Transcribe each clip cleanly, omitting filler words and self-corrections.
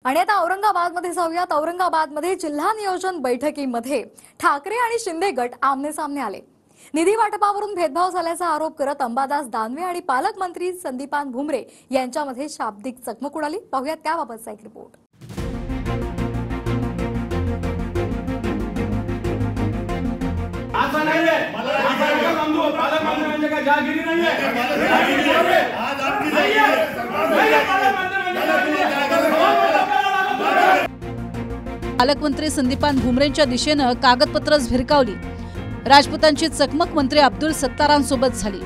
आणि आता औरंगाबादमध्ये जाऊयात। औरंगाबादमध्ये जिल्हा नियोजन बैठकीमध्ये ठाकरे आणि शिंदे गट आमने सामने आले। निधी वाटपावरून भेदभाव झाल्याचा आरोप करत अंबादास दानवे आणि पालकमंत्री संदीपान भुमरे यांच्यामध्ये शाब्दिक चकमक उडाली। पाहूयात त्याबाबतचा एक रिपोर्ट। पालकमंत्री संदीपान भुमरेंच्या दिशेने कागदपत्रच भिरकावली। राजपुतांची चकमक मंत्री अब्दुल सत्तारांसोबत झाली।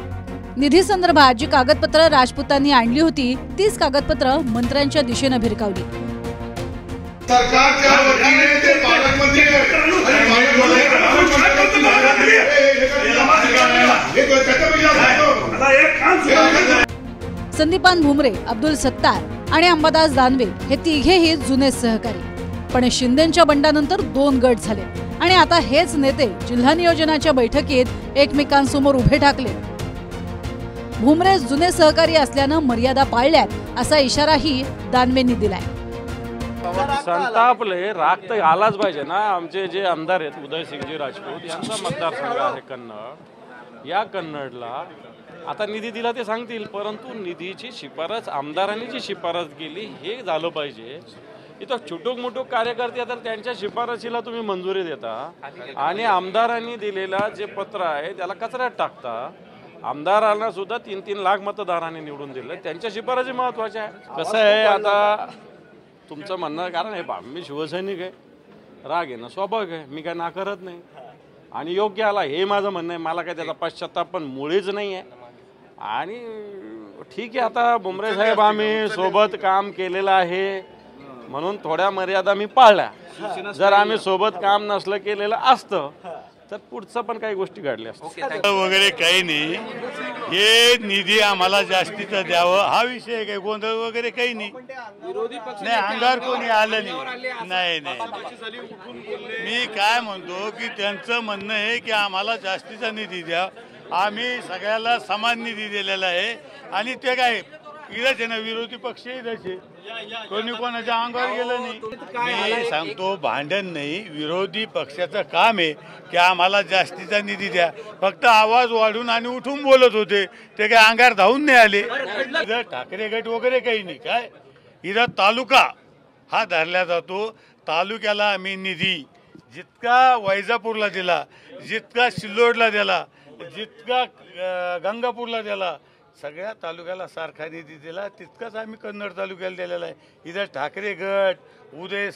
निधी संदर्भात जी कागदपत्र राजपुतांनी आणली होती तीच कागदपत्र मंत्र्यांच्या दिशेने भिरकावली। सरकारच्या वतीने ते पालकमंत्री संदीपान भुमरे, अब्दुल सत्तार आणि अंबादास दानवे हे तिघेही जुने सहकारी। पण शिंदेंच्या बंडानंतर दोन गट झाले आणि आता हेच नेते जिल्हा नियोजनाच्या बैठकीत एकमेकांसमोर उभे ठाकले। भुमरे जुने सहकारी असल्याने मर्यादा पाळल्यात असा इशाराही दानवेंनी दिलाय। संतापले राग तर आलाच पाहिजे ना। आमचे जे आमदार आहेत उदयसिंगजी राजपूत यांचा मतदारसंघ आहे कन्नड। या कन्नडला आता निधी दिला ते सांगतील, परंतु निधीची शिफारस आमदारांनी जी शिफारस केली हे झालं पाहिजे। इथं छोटूक मोठूक कार्यकर्ते तर त्यांच्या शिफारसीला तुम्ही मंजुरी देता आणि आमदारांनी दिलेला जे पत्र आहे त्याला कचऱ्यात टाकता। आमदारांना सुद्धा 3-3 लाख मतदारांनी निवडून दिले, त्यांच्या शिफारसी महत्वाच्या आहे। कसं आहे आता तुमचं म्हणणं, कारण हे मी शिवसैनिक आहे, राग आहे ना स्वाभाविक आहे, मी काय नाकारत नाही आणि योग्य आला हे माझं म्हणणं आहे। मला काय त्याचा पश्चाताप पण मुळीच नाही आहे आणि ठीक आहे। आता भुमरे साहेब आम्ही सोबत काम केलेलं आहे म्हणून थोड्या मर्यादा मी पाळल्या। जर आम्ही सोबत काम नसलं केलेलं असतं तर पुढचं पण काही गोष्टी घडल्या असतात वगैरे काही नाही। हे निधी आम्हाला जास्तीचा द्यावं हा विषय काही गोंधळ वगैरे काही नाही। नाही अंगावर कोणी आलं नाही। मी काय म्हणतो की त्यांचं म्हणणं आहे की आम्हाला जास्तीचा निधी द्या, आम्ही सगळ्याला समान निधी दिलेला आहे आणि ते काय इथंच ना विरोधी पक्ष इथंच कोणी कोणाच्या अंगावर गेलं नाही। मी सांगतो भांडण नाही, विरोधी पक्षाचं काम आहे की आम्हाला जास्तीचा निधी द्या। फक्त आवाज वाढून आणि उठून बोलत होते, ते काय अंगावर धावून नाही आले। इथं ठाकरे गट वगैरे काही नाही। काय इथं तालुका हा धरला जातो। तालुक्याला आम्ही निधी जितका वैजापूरला दिला, जितका सिल्लोडला दिला, जितका गंगापूरला दिला, सगळ्या तालुक्याला सारखा निधी दिला तितकाच आम्ही कन्नड तालुक्याला दिलेला आहे। इथं ठाकरे गट उदय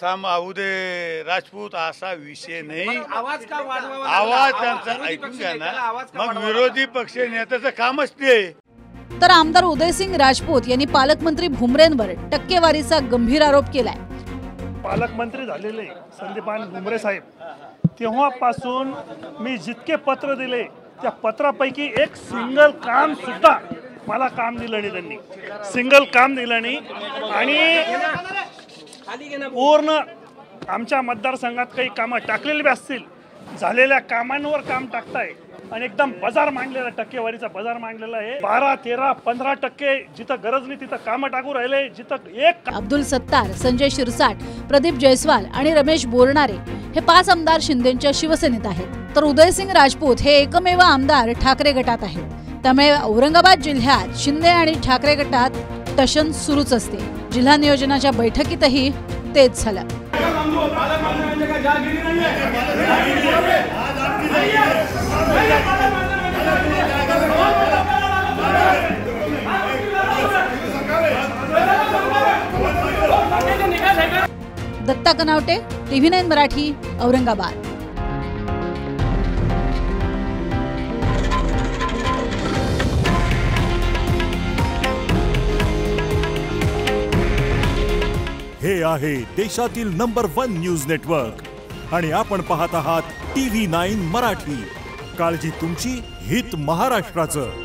राजपूत असा विषय नाही। आवाज त्यांचा ऐकून घ्या ना, मग विरोधी पक्ष नेत्याचं कामच ते। तर आमदार उदयसिंग राजपूत यांनी पालकमंत्री भुमरेंवर टक्केवारीचा गंभीर आरोप केलाय। पालकमंत्री झालेले संदीपान भुमरे साहेब तेव्हापासून मी जितके पत्र दिले त्या पत्रापैकी एक सिंगल काम सुद्धा मला काम दिलं नाही। त्यांनी सिंगल काम दिलं नाही आणि पूर्ण आमच्या मतदारसंघात काही कामं टाकलेली असतील, झालेल्या कामांवर काम टाकताय आणि एकदम बाजार मांडलेला, टक्केवारीचा बाजार मांडलेला आहे। 12, 13, 15% जिथं गरज नाही तिथं कामं टाकू राहिले। जिथं एक अब्दुल सत्तार, संजय शिरसाट, प्रदीप जयस्वाल आणि रमेश बोरणारे हे 5 आमदार शिंदेच्या शिवसेनेत आहेत, तर उदयसिंग राजपूत हे एकमेव आमदार ठाकरे गटात आहेत। त्यामुळे औरंगाबाद जिल्ह्यात शिंदे आणि ठाकरे गटात टशन सुरूच असते। जिल्हा नियोजनाच्या बैठकीतही तेच झालं। दत्ता कनावटे, TV9 मराठी, औरंगाबाद। हे आहे देशातील नंबर 1 न्यूज नेटवर्क आणि आपण पाहत आहात TV9 मराठी। काळजी तुमची, हित महाराष्ट्राचं।